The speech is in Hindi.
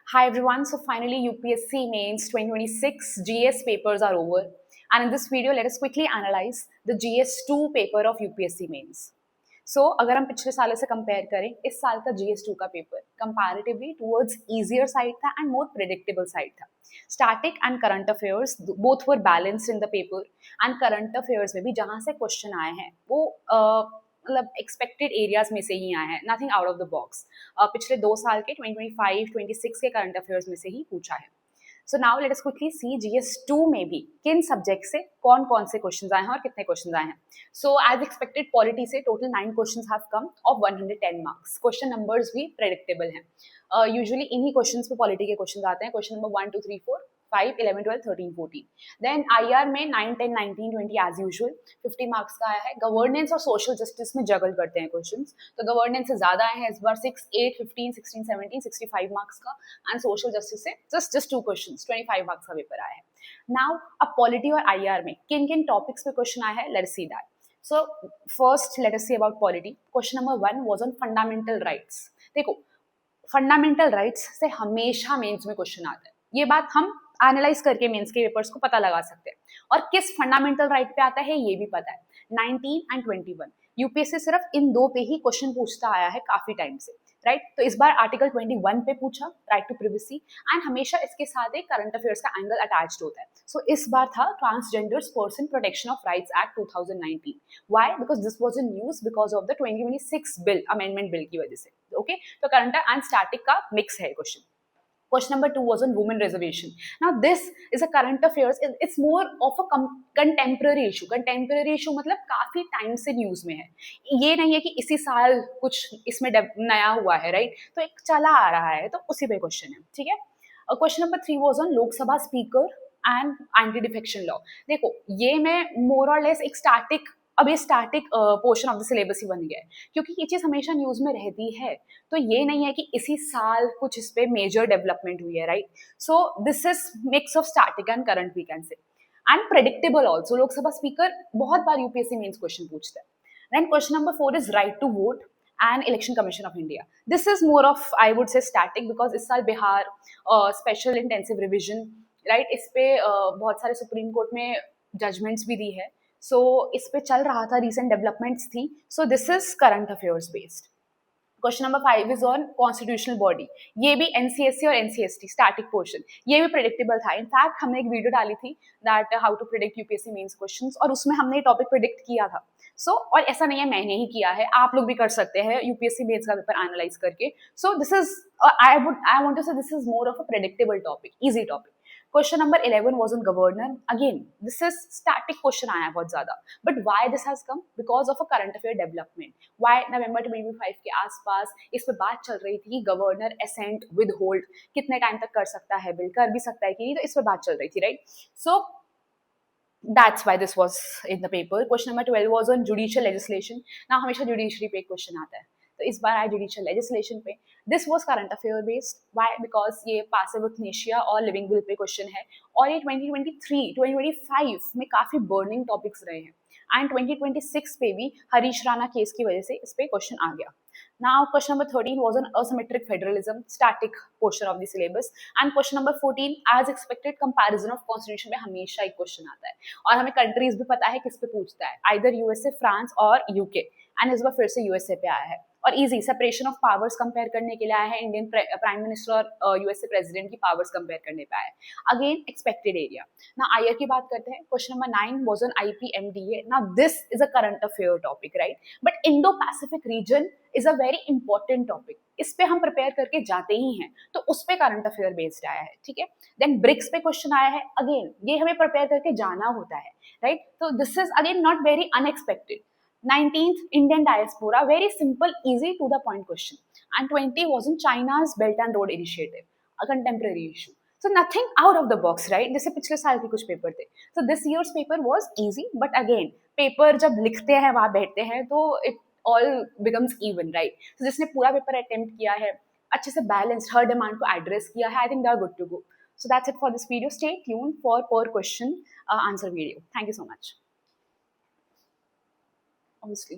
Hi everyone, so finally UPSC Mains 2026 GS papers are over, and in this video let us quickly analyze the GS2 paper of UPSC Mains. So अगर हम पिछले सालों से कंपेयर करें, इस साल का GS2 का paper comparatively towards easier side था एंड मोर प्रेडिक्टेबल साइड था. Static and current affairs both were balanced in the paper, and current affairs में भी जहाँ से क्वेश्चन आए हैं वो मतलब एक्सपेक्टेड एरियाज में से ही आए हैं, nothing out of the box. पिछले 2 साल के 2025, 26 के करंट अफेयर्स में से ही पूछा है. So now let us quickly see GS2 में भी किन सब्जेक्ट से कौन कौन से क्वेश्चंस आए हैं और कितने क्वेश्चंस आए हैं. सो एज एक्सपेक्टेड पॉलिटी से total 9 questions have come of 110 marks. Question numbers भी प्रेडिक्टेबल हैं. यूजुअली इन्हीं क्वेश्चंस पे पॉलिटी के क्वेश्चंस आते हैं. Question number 1 2 3 4 5 11 12 13 14. देन IR में 9 10 19 20 एज यूजुअल 50 मार्क्स का आया है. गवर्नेंस और सोशल जस्टिस में जगल करते हैं क्वेश्चंस, तो गवर्नेंस से ज्यादा आए हैं इस बार 6 8 15 16 17 65 मार्क्स का, एंड सोशल जस्टिस से जस्ट 2 क्वेश्चंस 25 मार्क्स का पेपर आया है. नाउ अब पॉलिटी और IR में किन किन टॉपिक्स पे क्वेश्चन आया है, let's see that. So first let us see about polity. Question number 1 was on fundamental rights. देखो, फंडामेंटल राइट्स से हमेशा मेंस में क्वेश्चन आता है. ये बात हम एनालाइज करके मेंस के पेपर्स को पता लगा सकते हैं. और किस फंडामेंटल राइट पे आता है ये भी पता है. 19 एंड 21 यूपीएससी सिर्फ इन दो पे ही क्वेश्चन पूछता आया है काफी टाइम से, राइट. तो इस बार आर्टिकल 21 पे पूछा, राइट टू प्रिवेसी, एंड हमेशा इसके साथ एक करंट अफेयर्स का एंगल अटैच्ड होता है. सो इस बार था transgenders person protection of rights act 2019. Why? Because this was in news because of the 2026 bill, amendment bill की वजह से. ओके, तो करंट एंड स्टैटिक का मिक्स है question. Question number 2 was on women reservation. Now this is a current affairs. It's more of a contemporary issue. Contemporary issue मतलब काफी टाइम से न्यूज में है. ये नहीं है कि इसी साल कुछ इसमें नया हुआ है, राइट. तो एक चला आ रहा है, तो उसी पे क्वेश्चन है, ठीक है. Question number 3 was on Lok Sabha speaker and anti defection law. देखो, ये मैं मोर और लेस एक स्टैटिक, अब ये static portion of the syllabus ही बन गया है, क्योंकि ये चीज हमेशा न्यूज में रहती है. तो ये नहीं है कि इसी साल कुछ इस पे मेजर डेवलपमेंट हुई है, right. So this is mix of static and current we can say, and predictable also. Lok Sabha speaker बहुत बार यूपीएससी मेंस क्वेश्चन पूछता है. Then question number 4 is right to vote and election commission of India. This is more of I would say static, because इस साल Bihar special intensive revision, right, इस पे बहुत सारे सुप्रीम कोर्ट में जजमेंट्स भी दी है. सो इस पे चल रहा था, रिसेंट डेवलपमेंट्स थी. सो this is current affairs based. Question number 5 is on constitutional body. ये भी एनसीएससी और एनसीएसटी स्टैटिक पोर्शन, ये भी प्रेडिक्टेबल था. इनफैक्ट हमने एक वीडियो डाली थी that how to predict UPSC mains questions, और उसमें हमने ये टॉपिक प्रेडिक्ट किया था. और ऐसा नहीं है मैंने ही किया है, आप लोग भी कर सकते हैं यूपीएससी मेंस का पेपर एनालाइज करके. So this is I want to say this is more of a predictable topic, easy topic. Question number 11 was on governor. Again, this is static question आया है बहुत ज़्यादा. But why this has come? Because of a current affair development. Why November 2025 के आसपास इस पे बात चल रही थी, गवर्नर एसेंट विदहोल्ड कितने टाइम तक कर सकता है, बिल कर भी सकता है कि नहीं, तो इस पे बात चल रही थी, right. So that's why this was in the paper. Question number 12 was on judicial legislation. Now हमेशा जुडिशरी पे क्वेश्चन आता है, तो इस बार आया जुडिशियल लेजिस्लेशन पे. This was current affair based. Why? Because ये पासिव यूथनेशिया और लिविंग विल पे क्वेश्चन है, और ये 2023 2025 में काफी बर्निंग टॉपिक्स रहे हैं, एंड 2026 पे भी हरीश राणा केस की वजह से इस पे क्वेश्चन आ गया. Now question number 13 was on asymmetric federalism, static portion of the syllabus, and question number 14 as expected comparison of constitution में हमेशा एक क्वेश्चन आता है, और हमें कंट्रीज भी पता है किस पे पूछता है, आइदर यूएसए, फ्रांस और यूके, एंड इस बार फिर से यूएसए पे आया है. और easy separation of powers compare करने के लिए आया है, इंडियन प्राइम मिनिस्टर और यूएसए प्रेसिडेंट की पावर्स कंपेयर करने पे आया है. Again expected area. ना आईआर की बात करते हैं. Question number 9 was on आईपीएमडीए. Now this is a current affair topic, right, but Indo Pacific region is a very important topic. इस पे हम प्रिपेयर करके जाते ही हैं, तो उस पे करंट अफेयर बेस्ड आया है, ठीक है. देन ब्रिक्स पे क्वेश्चन आया है. अगेन ये हमें प्रिपेयर करके जाना होता है, राइट. तो this is again not very unexpected. 19th Indian diaspora, very simple, easy to the point question. And 20 was in China's Belt and Road Initiative, a contemporary issue. So nothing out of the box, right? जैसे पिछले साल के कुछ पेपर थे. So this year's paper was easy, but again paper जब लिखते हैं वहां बैठते हैं तो it all becomes even, right? So जिसने पूरा पेपर अटेम्प्ट किया है, अच्छे से बैलेंस्ड हर डिमांड को एड्रेस किया है, I think they are good to go. So that's it for this video. Stay tuned for per question answer video. Thank you so much. Obviously.